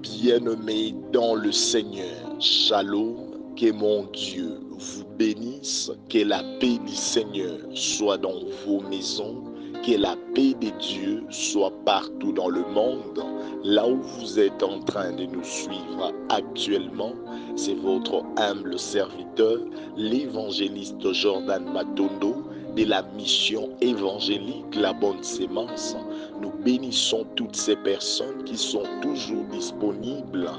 Bien-aimés dans le Seigneur, Shalom, que mon Dieu vous bénisse, que la paix du Seigneur soit dans vos maisons, que la paix de Dieu soit partout dans le monde. Là où vous êtes en train de nous suivre actuellement, c'est votre humble serviteur, l'évangéliste Jordan Matondo, de la mission évangélique La Bonne Sémence. Nous bénissons toutes ces personnes qui sont toujours disponibles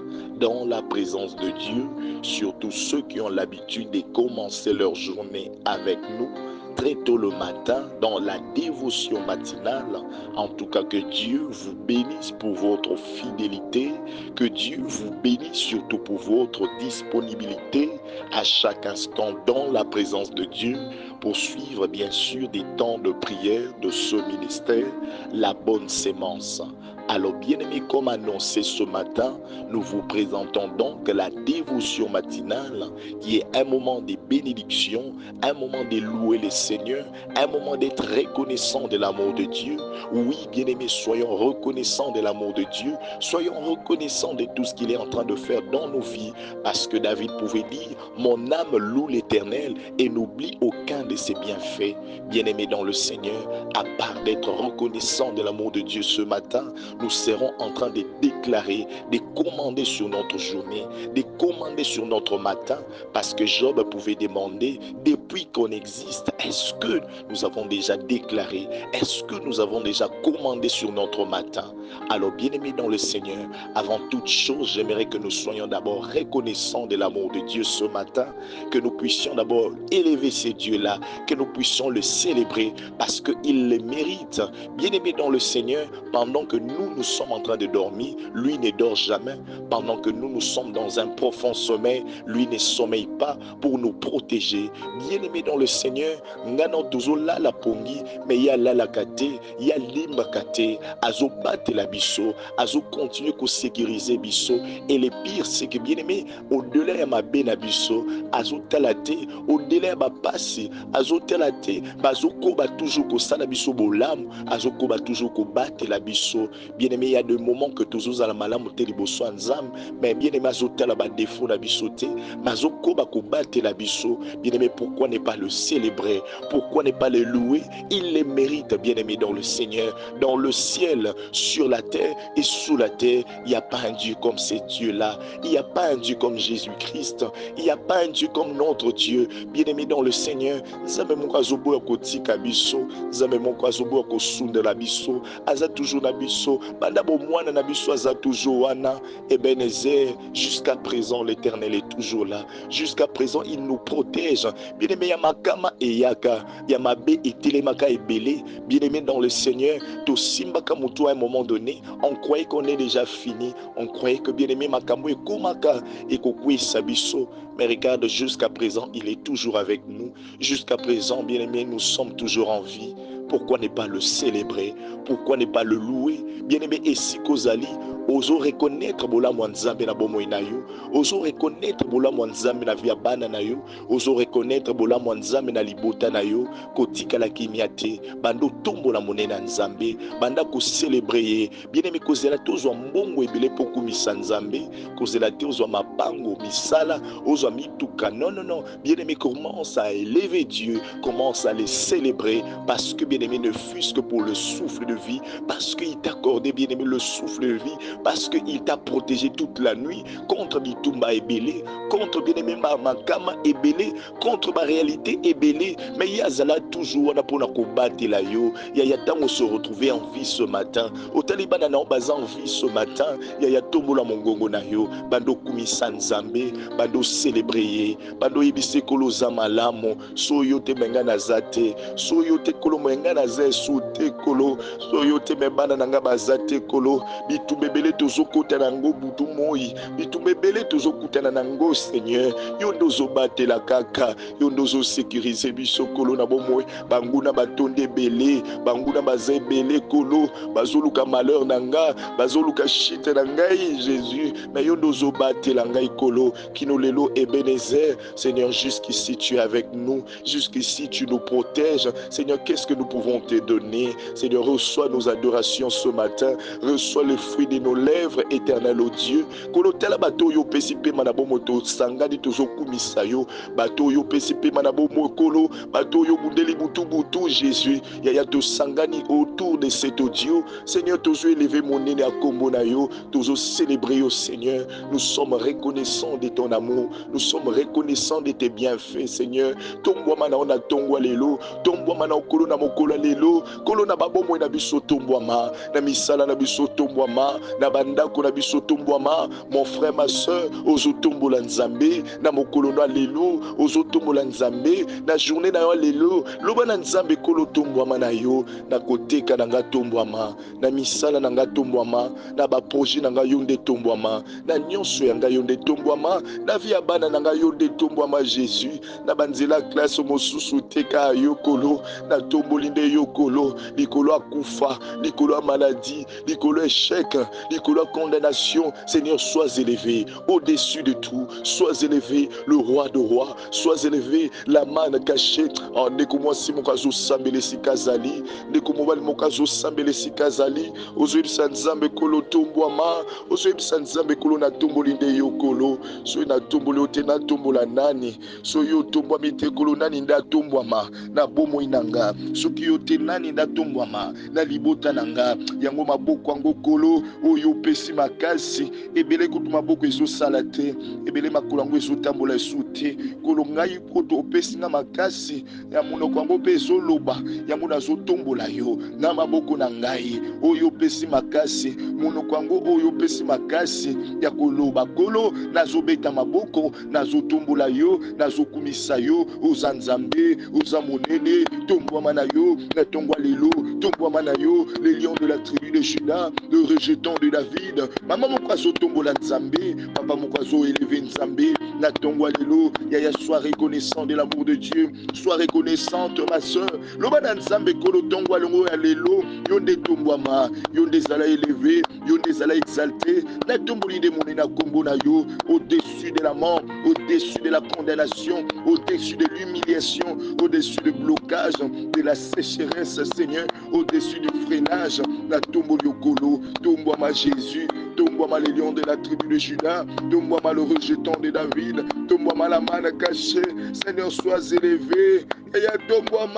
dans la présence de Dieu, surtout ceux qui ont l'habitude de commencer leur journée avec nous très tôt le matin dans la dévotion matinale. En tout cas, que Dieu vous bénisse pour votre fidélité, que Dieu vous bénisse surtout pour votre disponibilité à chaque instant dans la présence de Dieu pour suivre bien sûr des temps de prière de ce ministère, La Bonne Sémence. Alors bien-aimés, comme annoncé ce matin, nous vous présentons donc la dévotion matinale qui est un moment de bénédiction, un moment de louer le Seigneur, un moment d'être reconnaissant de l'amour de Dieu. Oui, bien-aimés, soyons reconnaissants de l'amour de Dieu, soyons reconnaissants de tout ce qu'il est en train de faire dans nos vies, parce que David pouvait dire, mon âme loue l'Éternel et n'oublie aucun de ses bienfaits. Bien-aimés dans le Seigneur, à part d'être reconnaissants de l'amour de Dieu ce matin, nous serons en train de déclarer, de commander sur notre journée, de commander sur notre matin, parce que Job pouvait demander, depuis qu'on existe, est-ce que nous avons déjà déclaré, est-ce que nous avons déjà commandé sur notre matin? Alors bien-aimés dans le Seigneur, avant toute chose, j'aimerais que nous soyons d'abord reconnaissants de l'amour de Dieu ce matin, que nous puissions d'abord élever ces dieux-là, que nous puissions le célébrer parce qu'il le mérite. Bien-aimés dans le Seigneur, pendant que nous sommes en train de dormir, lui ne dort jamais. Pendant que nous sommes dans un profond sommeil, lui ne sommeille pas pour nous protéger. Bien-aimés dans le Seigneur, ngano tozola la pongi, mais il y a la kate, il y a limba kate, azo bate la biso, azo continue à sécuriser biso. Et le pire, c'est que bien-aimés, au-delà de ma bena biso, azo talate, au-delà de ma passe, azo talate, bazo koba toujours ko sala biso bolam, azo koba toujours ko bate la biso. Bien-aimé, il y a des moments que toujours à la malamu te liboso anzam, mais bien-aimé, azo tala ba défaut la biso te, bazo koba ko bate la biso. Bien-aimé, pourquoi ne pas le célébrer? Pourquoi ne pas le louer? Il le mérite, bien-aimé dans le Seigneur, dans le ciel, sur la terre et sous la terre. Il n'y a pas un Dieu comme ces dieux-là. Il n'y a pas un Dieu comme Jésus-Christ. Il n'y a pas un Dieu comme notre Dieu. Bien-aimé dans le Seigneur, Nzambe moko azobo ya kotika biso, Nzambe moko azobo ya kosundela biso, aza toujours na biso, banda bomwana na biso aza toujours wana. Ebenezer, jusqu'à présent l'Éternel est toujours là. Jusqu'à présent il nous protège. Bien-aimé, ya makama et yaka, ya mabe et telemaka et belé. Bien-aimé dans le Seigneur, to simbaka mutu à un moment donné, on croyait qu'on est déjà fini, on croyait que bien-aimé makambo et komaka et kokwe sabiso. Mais regarde, jusqu'à présent, il est toujours avec nous. Jusqu'à présent, bien-aimé, nous sommes toujours en vie. Pourquoi ne pas le célébrer? Pourquoi ne pas le louer? Bien-aimé, et si Kozali, oso reconnaître bola mwanzambe na bomo inayo, oso reconnaître bola mwanzambe na viabana na yo, oso reconnaître bola mwanzambe na libota na yo, kotika la kimiate, bando tombo la monena nzambe, banda ko célébrer. Bien-aimé, kozela tozwa mbongo ebele poku misanzambe, kozela tozwa mapango misala, ozwa mituka. Non, non, non. Bien-aimé, commence à élever Dieu, commence à les célébrer, parce que bien-aimé, ne fût-ce que pour le souffle de vie, parce qu'il t'a accordé, bien-aimé, le souffle de vie, parce qu'il t'a protégé toute la nuit contre Bitumba et Bélé, contre bien-aimé Makama et Bélé, contre ma réalité et Bélé. Mais il y a Zala toujours, on a pour combattre la yo. Il y a tant on se retrouver en vie ce matin. Au Taliban, on a en vie ce matin. Il y a Tomo la Mongongo na yo, bando Kumisan Zambé, bando célébrer, bando ibise kolo zamalamo, soyo te menga na zate, soyo te kolo menga na ze soute kolo, soyo te mebana nanga bazate kolo, bitumbebele tozo kota nango butu moi, bitumbebele tozo kota nango Seigneur, yondo zo bate la kaka, yondo zo sécuriser biso kolo na bomoy, banguna batonde belé, banguna baze belé kolo, bazoluka malheur nanga, bazoluka shite nangai Jésus, mais yondo zo bate la ngai kolo, kinolelo Ebenezer, Seigneur, jusqu'ici tu es avec nous, jusqu'ici tu nous protèges, Seigneur, qu'est-ce que nous pouvons te donner? Seigneur, reçois nos adorations ce matin, reçois le fruit de nos lèvres, éternel, oh Dieu. Kolotela bato yo pesipe manabo moto sangani tozo kumisa yo. Bato yo pesipe manabo mokolo. Bato yo bundeli butu butu, Jésus. Yaya to sangani autour de cet audio. Seigneur, tozo élever mon nez à kombo na yo. Tozo célébrer au Seigneur. Nous sommes reconnaissants de ton amour. Nous sommes reconnaissants de tes bienfaits, Seigneur. Tombwa mana on a tongwa lelo. Tombwa mana okolo na mokolo lelo. Kolo na babomo na biso tombwa ma. Na misala na biso tombwa ma. Na bandako na biso tombwa ma. Mon frère, ma soeur, ozo tombola nzambe. Na mokolo na lelo. Ozo tombola nzambe. Na journée na yo lelo. Loba na nzambe kolo tombwa ma na yo. Na koteka na nga tombwa ma. Na misala na nga tombwa ma. Na ba projet na nga yonde tombwa ma. Na nyonso ya nga yonde tombwa ma. Na via bana na nga yonde tombwa ma, Jésus. Na banzela classe mosusu teka yokolo. Na tombolinde yokolo. Likolo akufa. Likolo maladie. Likolo échec. Likolo condamnation. Seigneur, sois élevé au-dessus de tout. Sois élevé, le roi de rois. Sois élevé, la manne cachée. Oh, nekomo si mokazo sambele si kazali. Nekomo wali mokazo sambele si kazali. Ozoib sanzambe kolo tombwama. Ozoib sanzambe kolo na tombolinde yokolo. So na tombolo te na tombola nani. So yo tombwami te kolo nani nda tombwama. Na bomo inanga. So ki yo te nani nda tombwama. Na libota nanga. Yango maboko ango kolo. Oyo pesi makasi. Ebele kutu maboko ezo salate. Ebele makolo ango ezo tambola esute. Kolo ngai koto opesi nga makasi. Ya monoko ango pe ezo loba. Ya mona zo tombola yo. Na maboko na ngai. Oyo pesi makasi. Monoko ango oyo pesi makasi. Ya koloba kolo. Nazo beta maboko. Nazo tombola yo. Nazo kumisa yo. Oza nzambe. Oza monene. Tombwa mana yo. Na tongwa lelo. Tombwa mana yo. Les lions de la tribu de Juda. Le rejeton de David. Maman mokwazo tombola nzambe. Papa mokwazo élevé nzambe. Na tongwa lelo. Yaya, sois reconnaissant de l'amour de Dieu. Sois reconnaissante, ma soeur. Loba na nzambe kolo tongwa longo ya lelo. Yonde tombwa ma. Yonde zala élevé. Yonde zala exalté. Na tomboli de monena kombo na yo. Au-dessus de la mort. Au-dessus de la condamnation. Au-dessus de l'humiliation. Au-dessus du blocage. De la sécheresse, Seigneur. Au-dessus du freinage. Na tomboli kolo. Tombwa ma Jésus. Tombwa les lions de la tribu de Juda. Tombwa le rejeton de David. Tombwa la manne cachée. Seigneur, sois élevé. Et ya tombwa.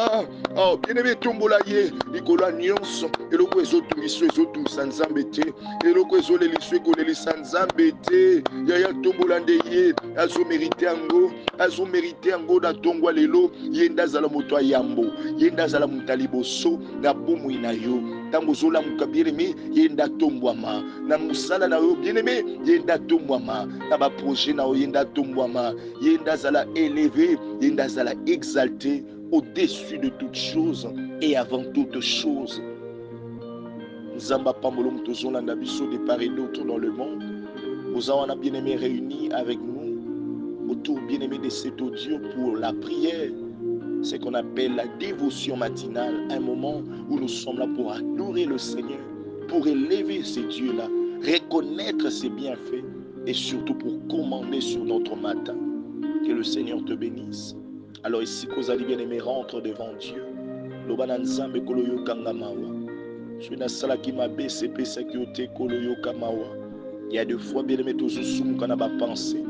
Oh, bien-aimé, tombola ye. Nicolas nyonso. Eloko ezotu miso ezotu sanzambete. Eloko ezole liswe koleli sanzambete. Ya tombola nde ye. Azo mérité ango. Azo mérité ango na tongwa lelo. Yenda zala moto yambo. Yenda zala mutaliboso. Na bomu inayo. Tango zola muka bien-aimé. Yenda tombwama. Na musala na yo bien-aimé. Yenda tombwama. Na ba projet na yo yenda tombwama. Yenda zala élevé. Yenda zala exalté. Au-dessus de toutes choses et avant toutes choses. Nzamba Pambolom Tozolanda Bisso de part et d'autre dans le monde. Nous avons bien-aimé réunis avec nous autour bien-aimé de cet audio pour la prière. Ce qu'on appelle la dévotion matinale. Un moment où nous sommes là pour adorer le Seigneur, pour élever ces dieux-là, reconnaître ses bienfaits et surtout pour commander sur notre matin. Que le Seigneur te bénisse. Alors ici, Kozali bien-aimé, rentre devant Dieu. Lobana nzambe kolo yokanga mawa. Je na sala ki mabe sepe sakiote kolo yokamawa. Il y a des fois bien-aimé tozo sumuka na ba pensée,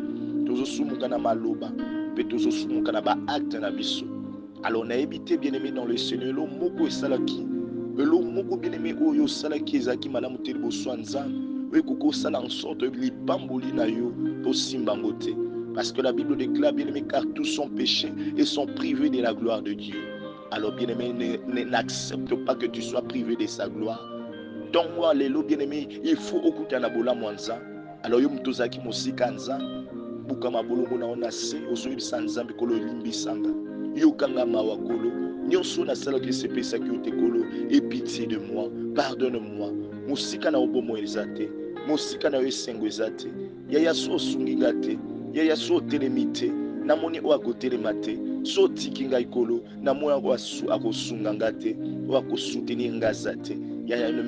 tozo sumuka na maloba, pe tozo sumuka na ba acte na biso. Alors on a évité bien-aimé dans le Seigneur lo moko esalaki. Lo moko bien-aimé oyo salaki ezaki malamu te liboso nzambe. We koko sala en sorte libamboli na yo to simbango te. Parce que la Bible déclare, bien-aimé, car tous sont péchés et sont privés de la gloire de Dieu. Alors, bien-aimé, n'accepte pas que tu sois privé de sa gloire. Donc, moi, les lots, bien-aimé, il faut écouter la bola mwanza. Alors, yo mtozaki mosika nza, buka mabolongo na onase, ozoyi sanza bikolo limbi sanga. Yo kanga mawakolo, nyonso na sala ki sepe sa ki otekolo, et pitié de moi, pardonne-moi. Mosika na obomo ezate, mosika na esengo ezate, yaya so sunginga te. Yaya so telemite na moni o akotelema te so tikinga ikolo na moni o akosunga ngate o akosoutenir ngazate. Yaya ne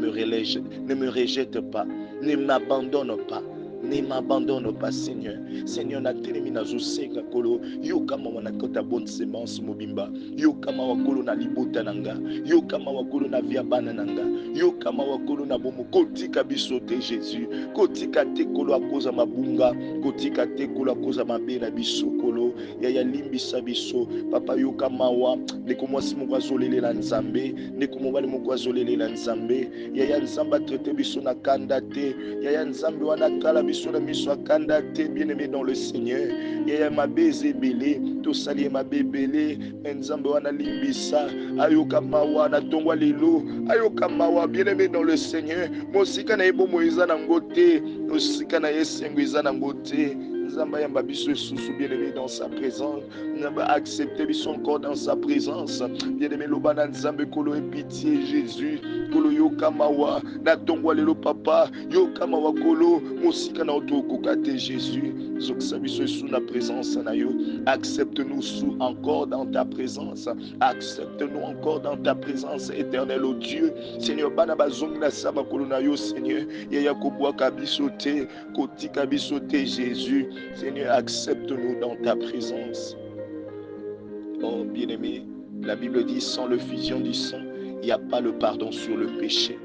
me rejette pas, ne m'abandonne pas, Ne m'abandonne pas, Seigneur. Seigneur, na telemi na zosenga kolo. Yo kama wanakota bonne semence mobimba. Yo kama wakolo na libota nanga. Yo kama wakolo na via bana nanga. Yo kama wakolo na bomo. Kotika bisote Jésus. Kotika te kolo akoza mabunga. Kotika te kolo akoza mabena biso kolo. Ya limbisa biso. Papa yo kama wa. Neko mwasi moko azolele la nzambe. Neko mobali moko azolele la nzambe. Ya nzamba traité biso na kanda te. Ya nzambe wana kala biso na miso akanda te, bien-aimé dans le Seigneur. Ya mabeze belé, to sali mabebele, nzambe wana limbisa, ayoka mawa na tongwa lelo, ayoka mawa, bien-aimé dans le Seigneur. Mosika na ebo moiza na ngote, mosika na yesengo iza na ngote. Nzamba yamba biso susu, bien-aimé dans sa présence. Nzamba accepter biso encore dans sa présence. Bien-aimé lobana nzambe kolo et pitié Jésus. Kolo yoka mawa na tongwa lelo papa, yoka mawa kolo mosika na otokoka te Jésus. Zoksa biso sous la présence na yo. Accepte-nous sous encore dans ta présence. Accepte-nous encore dans ta présence éternelle, oh Dieu. Seigneur, bana bazong na saba kolo na yo Seigneur. Yaya kobwa kabisote, koti kabisote Jésus. Seigneur, accepte-nous dans ta présence. Oh bien-aimé, la Bible dit sans le fusion du sang, il n'y a pas le pardon sur le péché.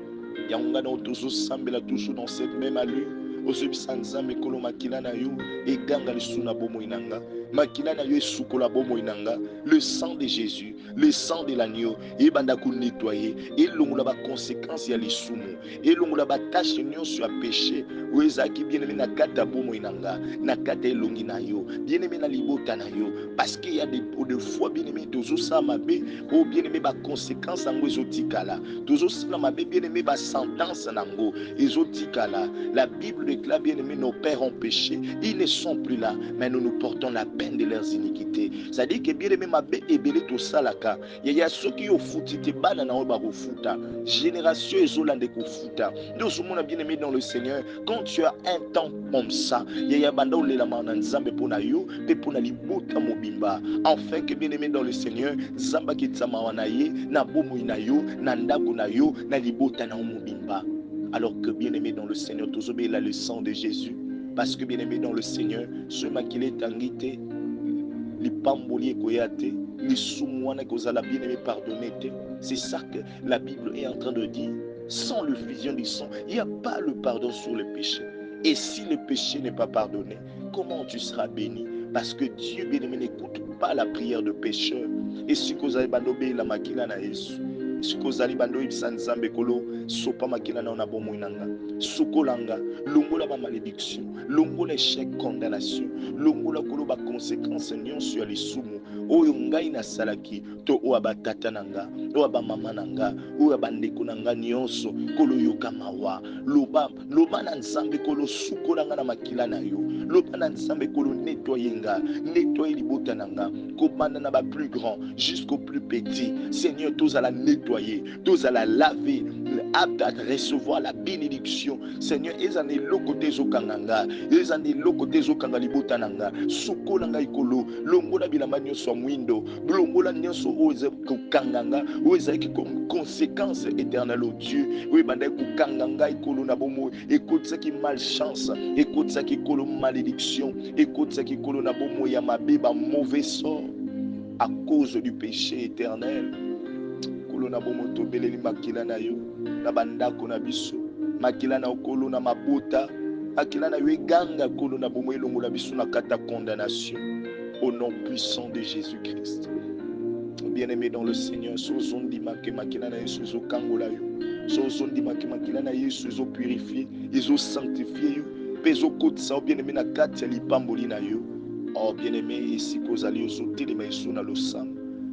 Il y a un gars toujours sambela toujours dans cette même allure. Ozebisa nzambe kolo makila na yo eganga lisu na bomo inanga makila na yo esukola bomo inanga. Le sang de Jésus, le sang de l'agneau ebanda ko nettoyer elongola ba conséquences ya lisumu elongola ba tâche nyonso ya péché oezaki bien-aimé na kata bomo inanga na kata elongi na yo bien-aimé na libota na yo parce qu'il y a des fois bien-aimé tozo sa mabe o bien-aimé ba conséquences yango ezotikala tozo sa mabe bien-aimé ba sentence nango ezotikala. La Bible déclare, bien-aimés, nos pères ont péché, ils ne sont plus là, mais nous nous portons la peine de leurs iniquités. C'est-à-dire que bien-aimé mabe ebele to salaka yaya soki yo futite bana na oba ko futa génération ezolande ko futa nous sommes bien-aimés dans le Seigneur. Quand tu as un temps comme ça yaya banda olela na nzambe pona yo pe pona libota mobimba enfin que bien-aimé dans le Seigneur zamba kitsama wana ye na bomo na yo na ndako na yo na libota na mobimba. Alors que bien-aimé dans le Seigneur, tous obéis le sang de Jésus. Parce que bien-aimé dans le Seigneur, ce maquillé tangite, les pamboliers koyate, les soumouana kozala bien-aimé pardonné. C'est ça que la Bible est en train de dire. Sans le fusion du sang, il n'y a pas le pardon sur le péché. Et si le péché n'est pas pardonné, comment tu seras béni? Parce que Dieu, bien-aimé, n'écoute pas la prière de pécheurs. Et si vous avez bandobé la makila na Yesu, sukozali bando ibisa nzambe kolo sopa makila na bomo inanga sukolanga longola ba malédiction longola échec condamnation longola kolo ba conséquences nyonso ya lisumu oyo ngai na salaki to o abatata nanga o abamama nanga o abandeko nanga nyonso kolo yoka mawa loba na nzambe kolo sukolanga na makila na yo loba na nzambe kolo nettoyer libota nanga kobanda na ba plus grand jusqu'au plus petit. Seigneur, tous à la nettoyer, tous à la laver, apte à recevoir la bénédiction. Seigneur, ils en est le côté zokanganga, ils en est le côté zokanga libota nanga, suko nanga ikolo, longola bilamba nyonso mwindo, longola nyonso oze kanganga, oze ki conséquence éternelle au Dieu. Oui, banda kanganga ikolo na bomo, écoute ça qui malchance, écoute ça qui kolo malédiction, écoute ça qui kolo na bomo ya mabeba mauvais sort. À cause du péché éternel, kolo na bomo tobeleli makila na yo na bandako na biso makila na okolo na mabota makila na yo eganga kolo na bomo elongola biso na kata condamnation au nom puissant de Jésus-Christ. Bien-aimé dans le Seigneur, sozondi make makila na Yesu zo kangola yo sozondi make makila na Yesu zo purifier izo sanctifier yo pezo kotsa bien-aimé na kati ya lipamboli na yo. Oh bien-aimé, ici kozali ozoti les maisons dans le sang,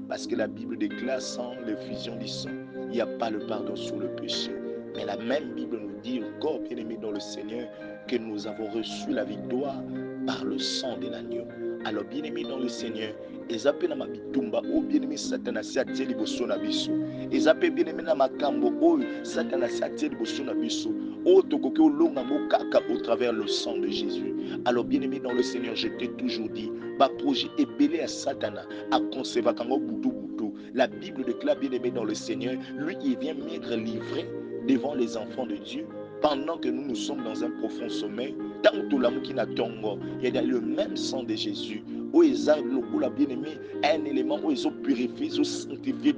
parce que la Bible déclare sans l'effusion du sang, il n'y a pas le pardon sur le péché. Mais la même Bible nous dit encore, bien-aimé dans le Seigneur, que nous avons reçu la victoire par le sang de l'agneau. Alors bien-aimé dans le Seigneur, ezape na mabitumba o bien-aimé Satan asi atie liboso na biso. Ezape bien-aimé na makambo o Satan asi atie liboso na biso. O tokoki olonga mo kaka au travers le sang de Jésus. Alors bien-aimé dans le Seigneur, je t'ai toujours dit, ba projet ebelé à Satan à concevoir kango butu butu. La Bible déclare bien-aimé dans le Seigneur, lui il vient m'être livré devant les enfants de Dieu pendant que nous sommes dans un profond sommeil, tant que l'amour qui n'a tongo, il y a le même sang de Jésus. Où ils ont le bien-aimé, un élément où ils ont purifié, ils ont sanctifié,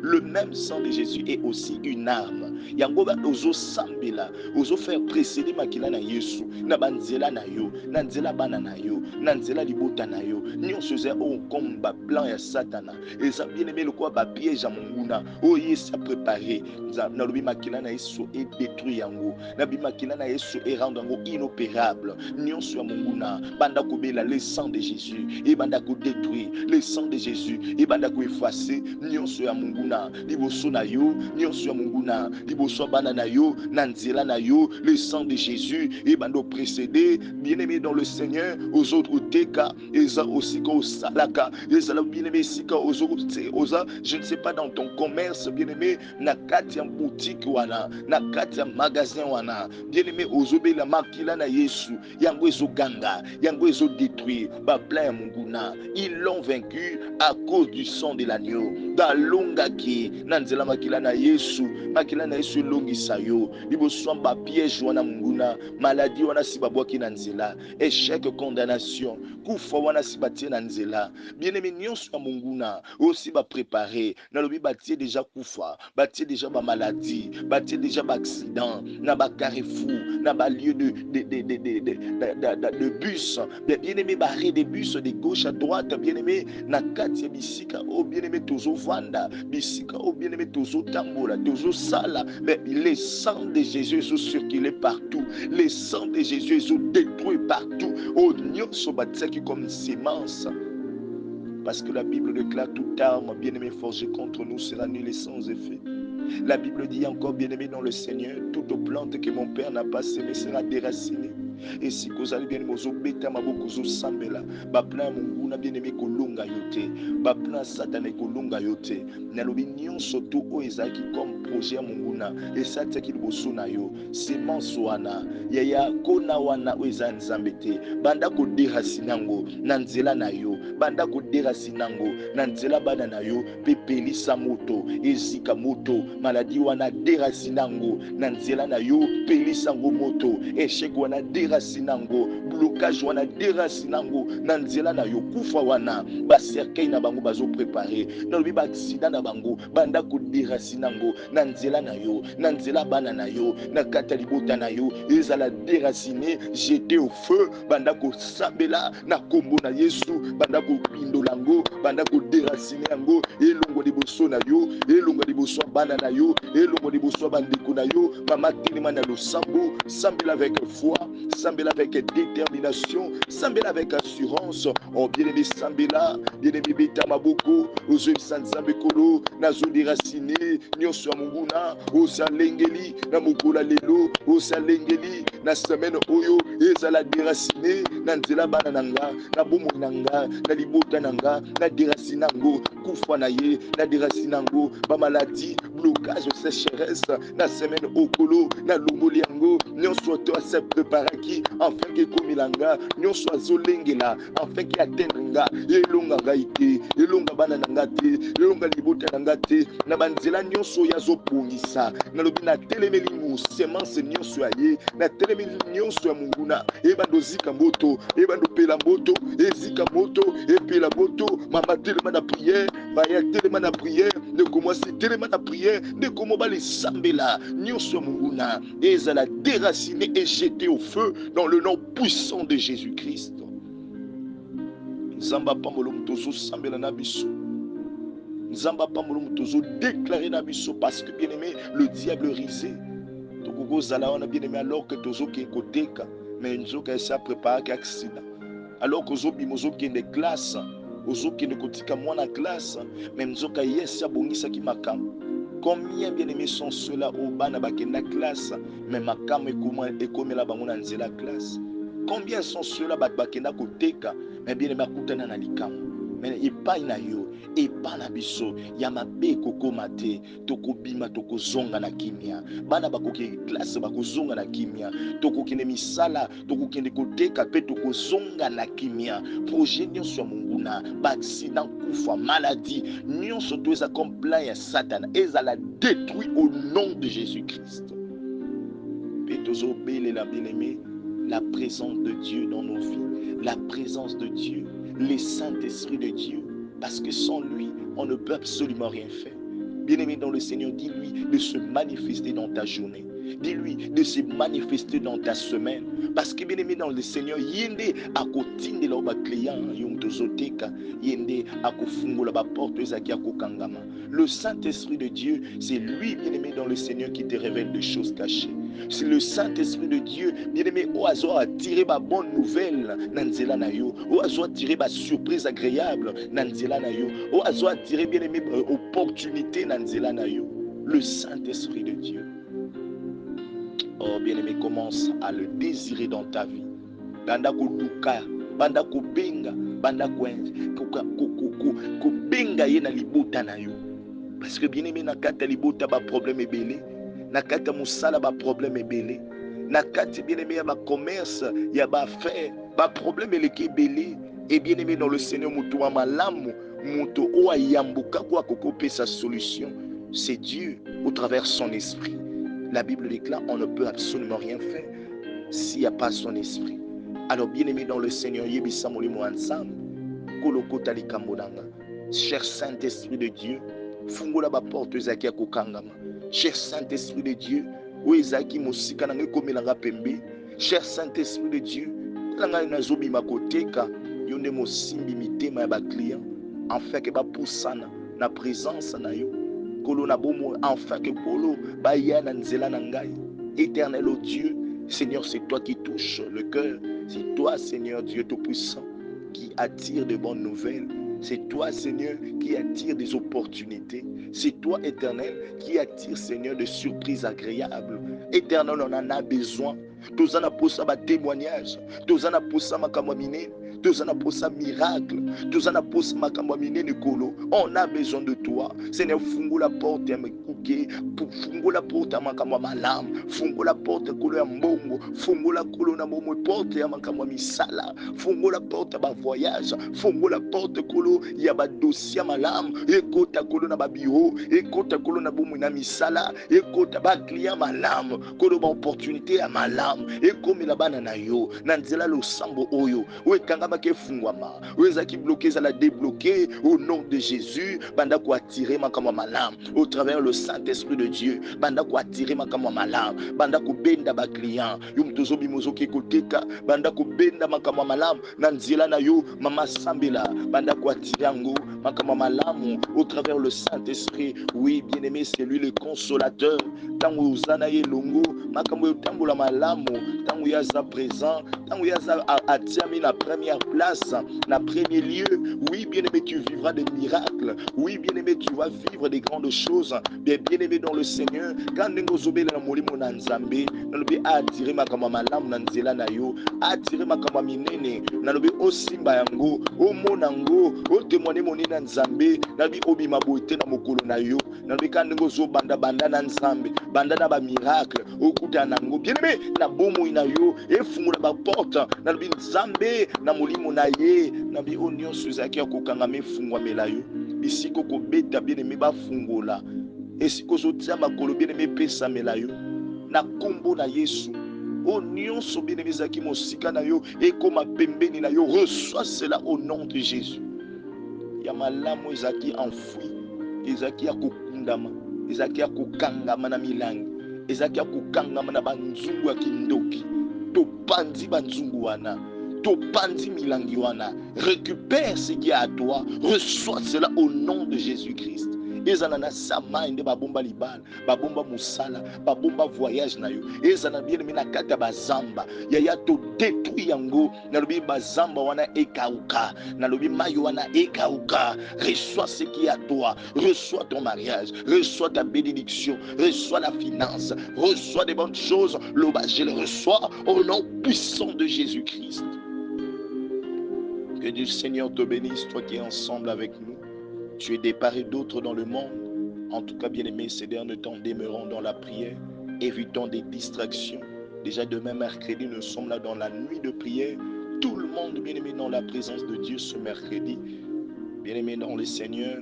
le même sang de Jésus est aussi une arme. Yangoba ozo sambela, ozo faire précéder makila na Yesu, na banzela na yo, na nzela bana na yo, na nzela libota na yo. Nyon soze o komba plan ya Satana. Et ça bien aimé le quoi ba piège à monguna. O Yesu a préparé. Na lobi makila na Yesu est détruit yango. Na bi makila na Yesu est rendu yango inopérable. Nyon so monguna banda kobela le sang de Jésus et banda ko détruire le sang de Jésus et banda ko effacer nyon so monguna liboso na yo, nyon so monguna liboso bana na yo, na nzela na yo, le sang de Jésus et bando précédé bien-aimé dans le Seigneur aux autres teka et ça aussi ko salaka et ça bien-aimé sika aux autres oza je ne sais pas dans ton commerce bien-aimé na kati ya boutique wana na kati ya magasin wana bien-aimé ozobe la makila na Yesu yango ezo ganga yango ezo détruire ba plein munguna ils l'ont vaincu à cause du sang de l'agneau dalonga ki na nzela makila na Yesu longisa yo liboso ba piège wana munguna maladie wana si babwaki na nzela échec condamnation kufa wana si batie na nzela bien-aimé nyonso ya munguna aussi ba préparer na lobi batie déjà kufa batie déjà ba maladie batie déjà ba accident na ba carrefour na ba lieu de bus bien-aimé barré des bus de gauche à droite bien-aimé na kati ya bisika o bien-aimé tozo vanda bisika o bien-aimé tozo tambola tozo sala mais les sangs de Jésus sont circulés partout les sangs de Jésus sont détruits partout au nyonso batsaki comme sémence. Parce que la Bible déclare toute arme bien-aimé forgée contre nous sera nulle et sans effet. La Bible dit encore bien-aimé dans le Seigneur, toute plante que mon Père n'a pas semée sera déracinée. Et si vous allez bien-aimé aux bêta maboko zo sambela, ba plan munguna bien-aimé kolonga yote, ba plan satane kolonga yote. Na lobi nyonso to o ezaki comme projet munguna, et ça teki liboso na yo, semence wana, yaya kona wana o eza nzambe te, banda ko déracinango na nzela na yo, banda ko déracinango na nzela bana na yo, pepelisa moto, ezika moto, maladie wana déracinango na nzela na yo, pelisango moto, échec wana déracinango, blocage wana déracinango na nzela na yo, kufa wana ba cercueil na bango bazo préparer, na lobi ba accident na bango banda ko déracinango na nzela na yo, na nzela bana na yo, na kata libota na yo, ezala déraciné, jeté au feu, banda ko sabela na kombo na Yesu, banda ko pindolango, banda ko déraciné yango, elongo liboso na yo, elongo liboso bana na yo, elongo liboso bandeko na yo, mama telema na losambo, sambela avec foi, sambela avec détermination, sambela avec assurance, oh bien-aimé sambela, bien-aimé beta maboko, ozo sanzambe kolo, nazo déraciné, nyonso munguna, osa lengeli, na mokola lelo, osa lengeli, na semaine oyo, ezala déraciné, na nzela bana nanga, na bomo nanga, na libota nanga, na déracinango, kufa na ye, na déracinango, ba maladie, blocage, sécheresse, na semaine okolo, na longoli yango, nyonso to se préparaki, afin que komilanga, nyonso azolengela, afin que atteindre nga, elonga gaite, elonga bana nanga te, elonga libota nanga te, na banzela nyonso yazo bongisa, na lobi na telemeli mu semence nyonso aye, na telemeli nyonso ya munguna, ebando zika moto, ebando pela moto, ezika moto, epela moto, mama telema na prière, baya telema na prière, de commencer telema na prière, de comment les sambela, nyonso munguna, ezala déraciné et jeté au feu dans le nom puissant de Jésus-Christ. Nzamba pambolo mutozo sambela na biso. Nzamba pambolo mutozo déclaré na biso parce que bien aimé le diable risé. Tokoko zala wana bien aimé alors que tozo ke koteka mais nzoka esa préparer ka accident. Alors que zo bimozo ke de classe, ozo ke ne kotika mwana classe, même nzoka yesa bongisa ki makam. Combien bien aimés sont ceux-là au bana bakenda classe mais makam ekomela bango na nzela classe. Combien sont ceux-là bakenda koteka mais bien aimé akutana na likamu. Mais epai na yo epai na biso ya mabe kokoma te tokobima tokozonga na kimia bana bakoki classe bakozonga na kimia tokokende misala tokokende koteka pe tokozonga na kimia projet nyonso ya monguna baaccident kufa maladie nyonso to eza comme plan ya Satan ezala détruit au nom de Jésus-Christ. Pe bien-aimé, la présence de Dieu dans nos vies, la présence de Dieu, le Saint-Esprit de Dieu, parce que sans lui, on ne peut absolument rien faire. Bien-aimé dans le Seigneur, dis-lui de se manifester dans ta journée. Dis-lui de se manifester dans ta semaine. Parce que bien-aimé dans le Seigneur, yende akotinde la ba client yomtozoteka, yende akofungula ba porte ezaki akokangama. Le Saint-Esprit de Dieu, c'est lui, bien-aimé dans le Seigneur, qui te révèle des choses cachées. C'est le Saint-Esprit de Dieu, bien-aimé, au hasard attirer ma bonne nouvelle, nanzela na yo, au hasard attirer ma surprise agréable, nanzela na yo, au hasard attirer, bien-aimé, opportunité, nanzela na yo. Le Saint-Esprit de Dieu. Oh, bien-aimé, commence à le désirer dans ta vie. Banda kuluka, banda kubenga, banda kubenga ye na libota na yo. Parce que bien-aimé, nakata libota ba problème ebele, nakata musala ba problème ebele, nakata bien-aimé ya ba commerce, ya ba affaire, ba problème eleki ebele. Et bien-aimé dans le Seigneur, mutu wa malamu, mutu o ayambuka kwa kokope sa solution, c'est Dieu au travers son esprit. La Bible déclare on ne peut absolument rien faire s'il n'y a pas son esprit. Alors bien-aimé dans le Seigneur, yebisa molimo ensemble, kolokota likambonanga. Cher Saint-Esprit de Dieu, fungola ba porte ezaki ya kokangama. Cher Saint-Esprit de Dieu, o ezaki mosika na ngai komelanga pembe. Cher Saint-Esprit de Dieu, ngai nazobima koteka yo nde mosimbi mitema ya ba client, afin que ba pusana na présence na yo. Kolo na bomo, enfin que kolo ba ya na nzela na ngai. Éternel oh Dieu, Seigneur, c'est toi qui touches le cœur. C'est toi, Seigneur Dieu Tout-Puissant, qui attire de bonnes nouvelles. C'est toi, Seigneur, qui attire des opportunités. C'est toi, Éternel, qui attire, Seigneur, des surprises agréables. Éternel, on en a besoin. Tous en a pour ça témoignage. Tous en a pour ça ma kamamine. Tous en a pour ça miracle. Tous en a pour ça ma kamamine Nicolo. On a besoin de toi. Seigneur, fungo la porte à me couquer. Fungo la porte à ma kamamalam. Fungo la porte à kolo ya mbongo. Fungo la kolo na momo porte à ma kamamisala. Fungo la porte à ma voyage. Fungo la porte kolo ya ba dossier malam. Ekota kolo na ba bureau. Ekota kolo na bomo na misala. Ekota ba client malam. Kolo ba opportunité à malam. Ekomela bana na yo. Nanzela lo sambo oyo. Wekanga make fungwama. Wezaki bloqué ça la débloqué au nom de Jésus. Banda ko attirer makama malam au travers le Saint-Esprit de Dieu. Banda ko attirer makama malam. Banda ko benda ba client. Yum tozo bimozo ke koteka. Banda ko benda makama malam. Nanzela na yo mama sambela. Banda ko attirer ngo makama malam au travers le Saint-Esprit. Oui, bien-aimé, c'est lui le consolateur. Tango uzana ye longo makambo tambola malamu. Tango yaza présent. Tango yaza atiami na première place, na premier lieu. Oui, bien-aimé, tu vivras des miracles. Oui, bien-aimé, tu vas vivre des grandes choses. Bien-aimé dans le Seigneur, quand nous sommes na molimo na nzambe, nalobi attirer makama malamu na nzela na yo, attirer makama minene, nalobi osimba yango, omona ngo, o témoigner moni na nzambe, nalobi obima boite na mokolo na yo, nalobi quand nous sommes banda na nzambe, banda na ba miracle, okuta nango. Bien-aimé, na bomo ina yo, efungula ba porte, nalobi nzambe na molimo na ye, nalobi onyo suzaki akokanga mefungwa melayo. Bisiko ko beta bien-aimé ba fungola. Esiko zotia makolo bien-aimé pesa melayo. Na kombo na Yesu. O nyonso bien-aimé zaki mosika na yo ekoma pembeni na yo. Reçois cela au nom de Jésus. Ya malamu ezaki enfoui, ezaki akokundama, ezaki akokangama na milangi, ezaki akokangama na banzungu ya kindoki. Topandi banzungu wana, topandi milangi wana. Récupère ce qui est à toi. Reçois cela au nom de Jésus-Christ. Ezana na sama inde babomba libala, babomba musala, babomba voyage na yo. Ezana bien aimé na kata bazamba. Yaya to détruit yango. Nalobi bazamba wana ekauka. Nalobi mayo wana ekauka. Reçois ce qui est à toi. Reçois ton mariage. Reçois ta bénédiction. Reçois la finance. Reçois des bonnes choses. Loba, je le reçois au nom puissant de Jésus-Christ. Que Dieu Seigneur te bénisse, toi qui es ensemble avec nous. Tu es des part et d'autres dans le monde. En tout cas, bien-aimés, ces derniers temps, demeurons dans la prière. Évitons des distractions. Déjà demain, mercredi, nous sommes là dans la nuit de prière. Tout le monde, bien-aimé, dans la présence de Dieu ce mercredi. Bien-aimé dans le Seigneur,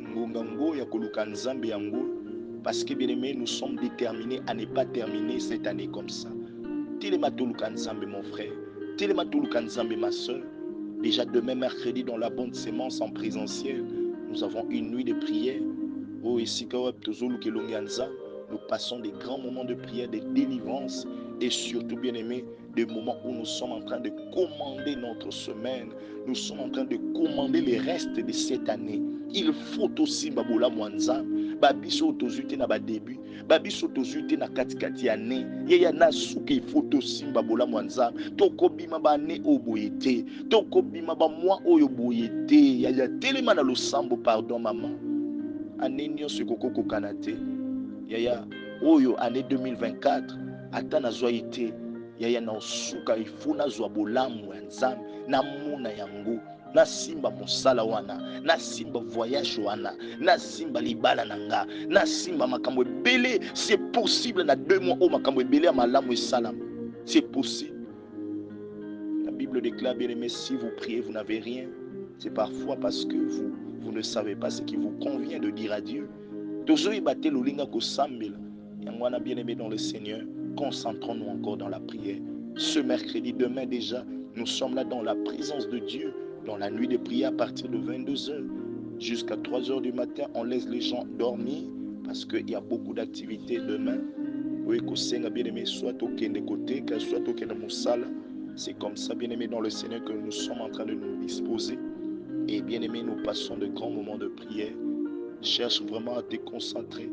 parce que, bien-aimé, nous sommes déterminés à ne pas terminer cette année comme ça. Telema toluka nzambe mon frère. Telema toluka nzambe ma soeur. Déjà demain mercredi dans la bonne sémence en présentiel, nous avons une nuit de prière. Oh, nous passons des grands moments de prière, de délivrance et surtout, bien aimé, des moments où nous sommes en train de commander notre semaine. Nous sommes en train de commander les restes de cette année. Il faut aussi babola mwanza, babiso tozute na ba début, babiso tozute na katikati année. Yeya na suke il faut aussi babola mwanza. Toko bima ba ne oboyete, toko bima ba moi oyo boyete. Yaya telema na losambo pardon maman. Année nyonso kokoko kanate. Yaya oyo année 2024 ata nazwa ite yaya na osuka ifuna zwa bolamu ya nzambe na muna yango na simba mosala wana na simba voyage wana na simba libala nanga na simba makambo ebele. C'est possible na 2 mois o makambo ebele ya malamu esalama. C'est possible. La Bible déclare, bien aimé, si vous priez vous n'avez rien, c'est parfois parce que vous ne savez pas ce qui vous convient de dire à Dieu. Bien aimé dans le Seigneur, concentrons-nous encore dans la prière. Ce mercredi, demain déjà, nous sommes là dans la présence de Dieu, dans la nuit de prière à partir de 22h jusqu'à 3h du matin. On laisse les gens dormir parce qu'il y a beaucoup d'activités demain. Oui, bien aimé, soit au côté, soit au Moussala. C'est comme ça, bien aimé dans le Seigneur, que nous sommes en train de nous disposer. Et bien aimé, nous passons de grands moments de prière. Cherche vraiment à te concentrer.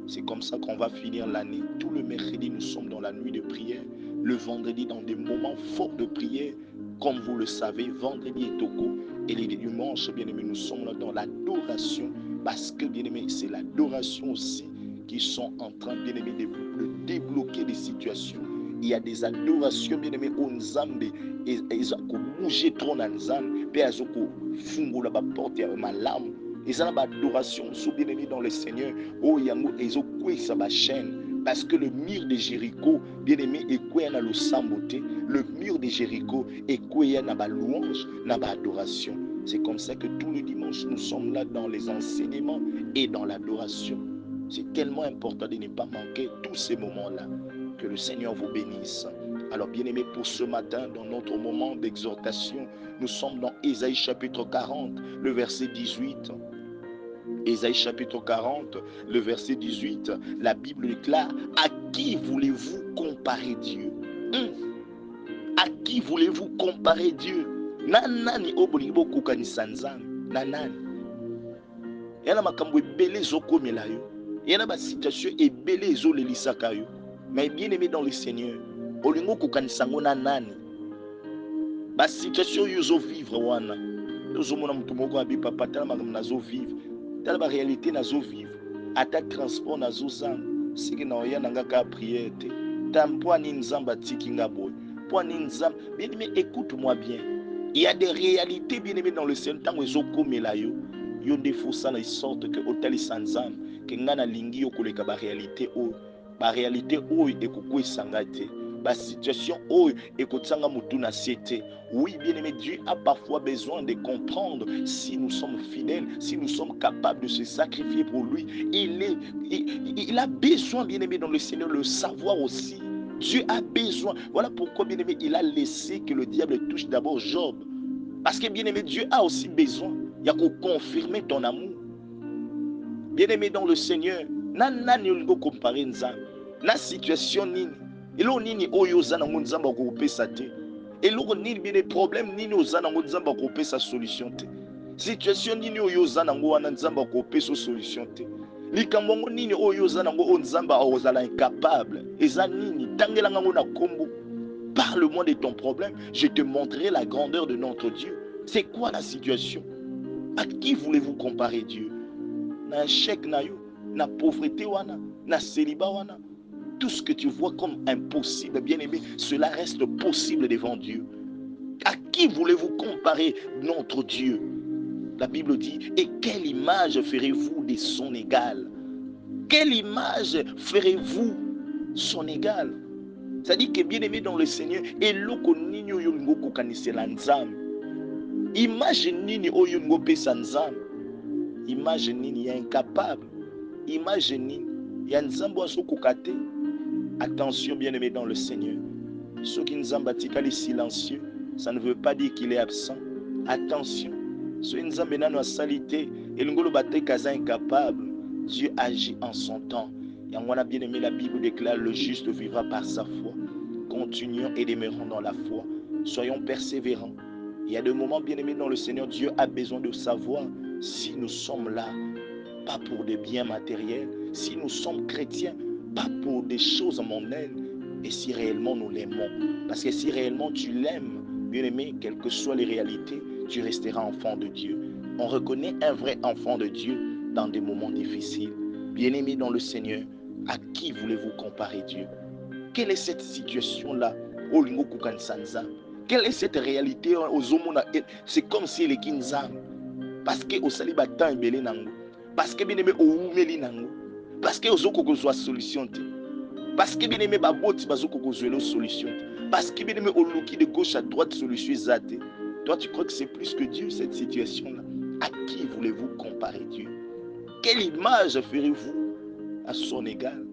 C'est comme ça qu'on va finir l'année. Tout le mercredi, nous sommes dans la nuit de prière. Le vendredi, dans des moments forts de prière. Comme vous le savez, vendredi est Toko. Et les dimanches, bien aimé, nous sommes là dans l'adoration. Parce que, bien aimé, c'est l'adoration aussi qui sont en train, bien aimé, de débloquer des situations. Il y a des adorations, bien aimé, au Nzambe. Et ils ont bougé trop dans Nzambe. Puis ils ont fungola la porte à ma lame. Ils ont l'adoration, bien aimé dans le Seigneur. Oh, ils ont coué sa chaîne. Parce que le mur de Jéricho, bien aimé, est coué dans le samboté. Le mur de Jéricho est coué dans la louange, dans l'adoration. C'est comme ça que tous les dimanches, nous sommes là dans les enseignements et dans l'adoration. C'est tellement important de ne pas manquer tous ces moments-là. Que le Seigneur vous bénisse. Alors, bien aimé, pour ce matin, dans notre moment d'exhortation, nous sommes dans Ésaïe chapitre 40, le verset 18. Ésaïe chapitre 40, le verset 18, la Bible déclare: à qui voulez-vous comparer Dieu? À qui voulez-vous comparer Dieu? Nanani obolibo kukanisa nzambe na nani? Yana makambo ebele ezokomela yo. Yana ba situation ebele ezolelisaka yo. Mais bien aimé dans le Seigneur, olingo kukanisa ngo na nani? Ba situation yo zo vivre wana. Yo mona mutu moko abi papa tala makambo nazo vivre. Tala ba réalité nazo vivre. Ata transport nazo zanga. Siki na oya nanga ka prière te. Tampoa ni nzamba tiki ngabo. Bien aimé, écoute-moi bien. Il y a des réalités, bien aimé, dans le Seigneur. Tant que zokomela yo, yo defo ça de sorte que otali sanzam, que ngana lingi yo koleka ba réalité o, ba réalité o ekoko sangate, ba situation o ekotsanga mutu na siete. Oui, bien aimé, Dieu a parfois besoin de comprendre si nous sommes fidèles, si nous sommes capables de se sacrifier pour lui. Il a besoin, bien aimé, dans le Seigneur, le savoir aussi. Dieu a besoin. Voilà pourquoi, bien aimé, il a laissé que le diable touche d'abord Job. Parce que, bien aimé, Dieu a aussi besoin. Il y a qu'à confirmer ton amour. Bien aimé dans le Seigneur, nani olingo comparer nzambe. Na situation nini. Elo nini oyo za na nzamba ko pesa te. Elo nini bien des problèmes nini oza na nzamba ko pesa solution te. Situation nini oyo za na wana nzamba ko pesa solution te. Likambo nini oyo za na nzamba ozala incapable. Eza nini tangela ngo na kombo. Parle-moi de ton problème, je te montrerai la grandeur de notre Dieu. C'est quoi la situation? À qui voulez-vous comparer Dieu? Na échec na yo, na pauvreté wana, na célibat wana. Tout ce que tu vois comme impossible, bien aimé, cela reste possible devant Dieu. À qui voulez-vous comparer notre Dieu? La Bible dit: et quelle image ferez-vous de son égal? Quelle image ferez-vous son égal? C'est-à-dire que, bien aimé dans le Seigneur, eloko nini oyo ngo kokanisela nzambe. Image nini oyo ngo pesa nzambe. Image nini ya incapable. Image nini ya nzambe azo kokate. Attention, bien aimé dans le Seigneur. Ceux qui nous ont silencieux, ça ne veut pas dire qu'il est absent. Attention, ceux qui nous ont salité, et nous sommes incapables. Dieu agit en son temps. Et on a bien aimé, la Bible déclare: le juste vivra par sa foi. Continuons et demeurons dans la foi. Soyons persévérants. Il y a des moments, bien aimés dans le Seigneur, Dieu a besoin de savoir si nous sommes là, pas pour des biens matériels, si nous sommes chrétiens, pas pour des choses mondaines, et si réellement nous l'aimons. Parce que si réellement tu l'aimes, bien aimé, quelles que soient les réalités, tu resteras enfant de Dieu. On reconnaît un vrai enfant de Dieu dans des moments difficiles. Bien aimé dans le Seigneur, à qui voulez-vous comparer Dieu? Quelle est cette situation-là? Quelle est cette réalité? C'est comme si les kinzam. Parce que au salibatan et belé nango. Parce que bien aimé au oumeli nango. Parce que aux oko soit solution. Parce que bien aimé baboti bazoko kozwelo solution. Parce que bien aimé au loki de gauche à droite solution zate. Toi tu crois que c'est plus que Dieu cette situation-là? À qui voulez-vous comparer Dieu? Quelle image ferez-vous à son égal?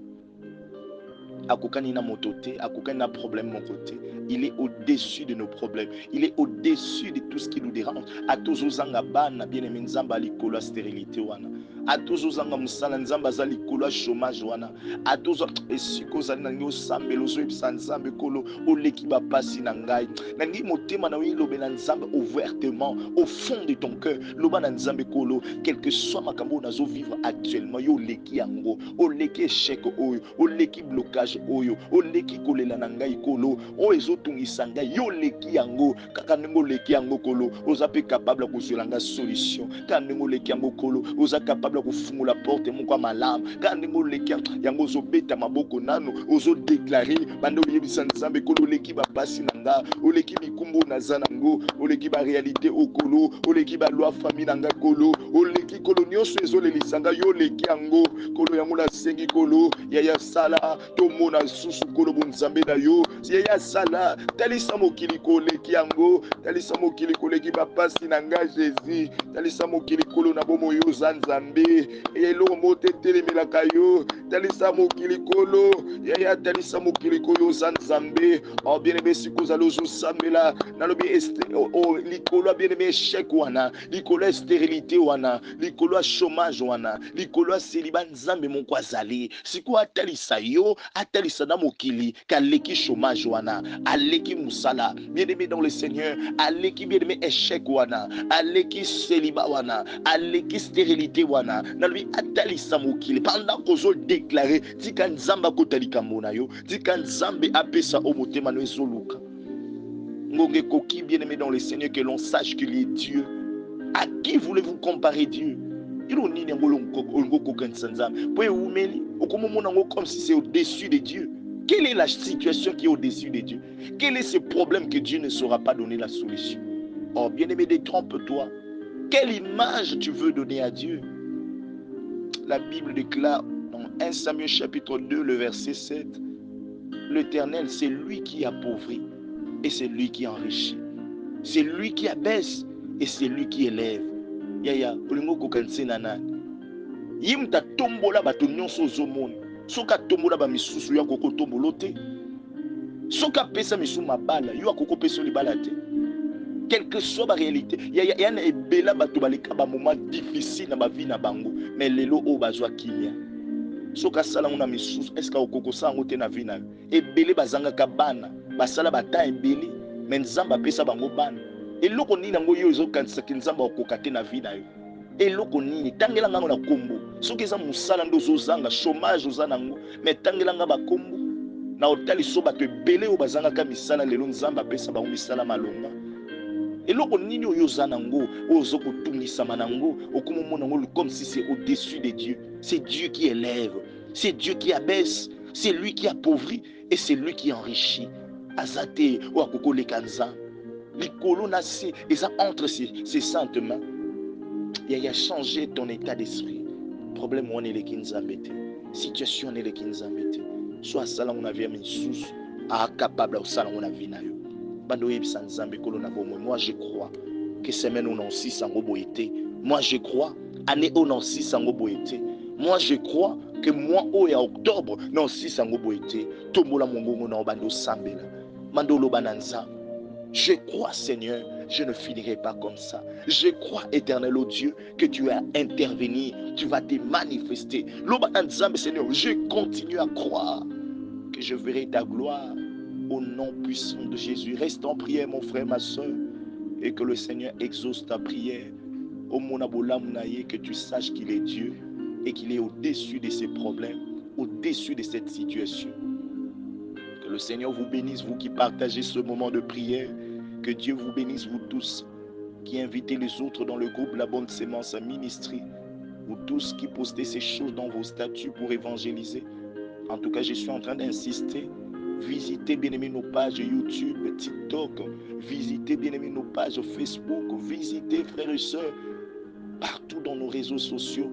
Akokani na mototé, akokani na problème mon côté. Il est au-dessus de nos problèmes. Il est au-dessus de tout ce qui nous dérange. A tous aux angabana, bien aimé nzamba likolo stérilité wana. A tous aux angamusala nzamba za likolo chômage wana. A tous esiko za nango sambelo zo nzambe kolo oleki ba pasi na ngai. Nangi motema na wi lobela nzamba ouvertement au fond de ton cœur. Loba na nzambe kolo, quel que soit makambo nazo vivre actuellement, yo leki yango, oleki échec oyo, oleki blocage oyo, oleki kolela na ngai kolo, o ezotungisa ngai, yo leki yango, kaka ndenge oleki yango kolo, oza pe capable kozwela nga solution, kaka ndenge oleki yango kolo, oza capable kofungula porte moko ya malamu, kaka ndenge oleki yango ozobeta maboko nano, ozodeklare bando oyebisa nzambe kolo, oleki bapasi na nga, oleki mikumbu naza nango, oleki baréalité okolo, oleki balwa famille na nga kolo, oleki kolo nyonso ezolelisa nga, yo oleki yango kolo, yango nasengi kolo, yaya sala tomona susu kolo bonzambe na yo, yaya sala talisa mokili koleki yango, talisa mokili koleki bapasi na nga Jésus, talisa mokili kolo na bomo yo za nzambe, eloko mote telemelaka yo, talisa mokili kolo, yaya talisa mokili koyo za nzambe. Oh bien aimé siko za lozo sambela nalobi likolo bien aimé échec wana, likolo stérilité wana, likolo chômage wana, likolo célibat nzambe mon kwazali siko atalisa yo, atalisa na mokili kaleki chômage wana, aleki musala bien aimé dans le Seigneur, aleki bien aimé échec wana, aleki célibat wana, aleki stérilité wana, nalobi atalisa mokili pendant kozo déclarer tika nzamba kotalika mona yo, tika nzambe apesa o motema no ezoluka ngonge koki bien aimé dans le Seigneur, que l'on sache qu'il est Dieu. À qui voulez-vous comparer Dieu? Comme si c'est au-dessus de Dieu. Quelle est la situation qui est au-dessus de Dieu? Quel est ce problème que Dieu ne saura pas donner la solution? Oh bien-aimé, détrompe-toi. Quelle image tu veux donner à Dieu? La Bible déclare dans 1 Samuel chapitre 2, le verset 7, l'Éternel, c'est lui qui appauvrit et c'est lui qui enrichit. C'est lui qui abaisse et c'est lui qui élève. Yaya, olingo kokanse nanani. Yimta tombola bato nyonso zomona. Soka tombola ba misusu ya koko tombolo te. Soka pesa misu mabala, yo akoko pesa libala te. Quelle que soit la réalité, yaya na ebela bato baleka ba moment difficile na ba vie na bango, mais lelo o bazwa kimia. Soka sala ngona misusu, est-ce ka okoko sango te na vie na. Ebele bazanga kabana, basala bata ebele, mais nzamba pesa bango bana. Eloko nini nango yo ezokanisa ki nzamba okoka te na vie na yo? Eloko nini tangela ngango na kombo soki eza musala ndo ozozanga chômage oza nango, mais tangela nga bakombo na otali so bato ebele oyo bazangaka misala lelo nzamba apesa bango misala malonga. Eloko nini oyo oza nango oyo ozokotungisama nango okomomona nango comme si c'est au-dessus de Dieu? C'est Dieu qui élève, c'est Dieu qui abaisse, c'est lui qui appauvrit et c'est lui qui enrichit. Azate ou akoko lekanza likolo na se eza entre ses saintes mains. Il a changé ton état d'esprit. Problème on est les kinzambete, situation on est les kinzambete. Soit ça là on a vu une sous à capable au ça on a vu na yo. Bando yebisa nzambe kolo na bomo. Moi je crois que semaine on en 6 en boité. Moi je crois année on en 6 en boité. Moi je crois que mois au ya octobre non 6 en boité. Tombola mongongo na bando sambela. Mandolo Bananza. Je crois, Seigneur, je ne finirai pas comme ça. Je crois, éternel ô Dieu, que tu vas intervenir, tu vas te manifester. Lobananza, mais Seigneur, je continue à croire que je verrai ta gloire au nom puissant de Jésus. Reste en prière, mon frère, ma soeur, et que le Seigneur exauce ta prière. Au Monabola Mounaye, que tu saches qu'il est Dieu et qu'il est au-dessus de ces problèmes, au-dessus de cette situation. Que le Seigneur vous bénisse, vous qui partagez ce moment de prière. Que Dieu vous bénisse, vous tous qui invitez les autres dans le groupe La Bonne Sémence à Ministry. Vous tous qui postez ces choses dans vos statuts pour évangéliser. En tout cas, je suis en train d'insister. Visitez bien aimé nos pages YouTube, TikTok. Visitez bien aimé nos pages Facebook. Visitez frères et sœurs partout dans nos réseaux sociaux.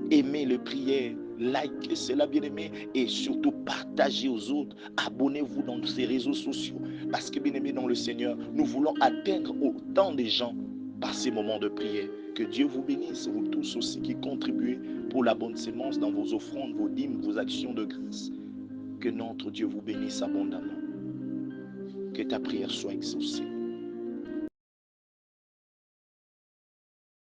Aimez les prières, likez cela bien aimé et surtout partagez aux autres. Abonnez-vous dans ces réseaux sociaux parce que bien aimé dans le Seigneur, nous voulons atteindre autant de gens par ces moments de prière. Que Dieu vous bénisse, vous tous aussi qui contribuez pour la bonne sémence dans vos offrandes, vos dîmes, vos actions de grâce. Que notre Dieu vous bénisse abondamment. Que ta prière soit exaucée.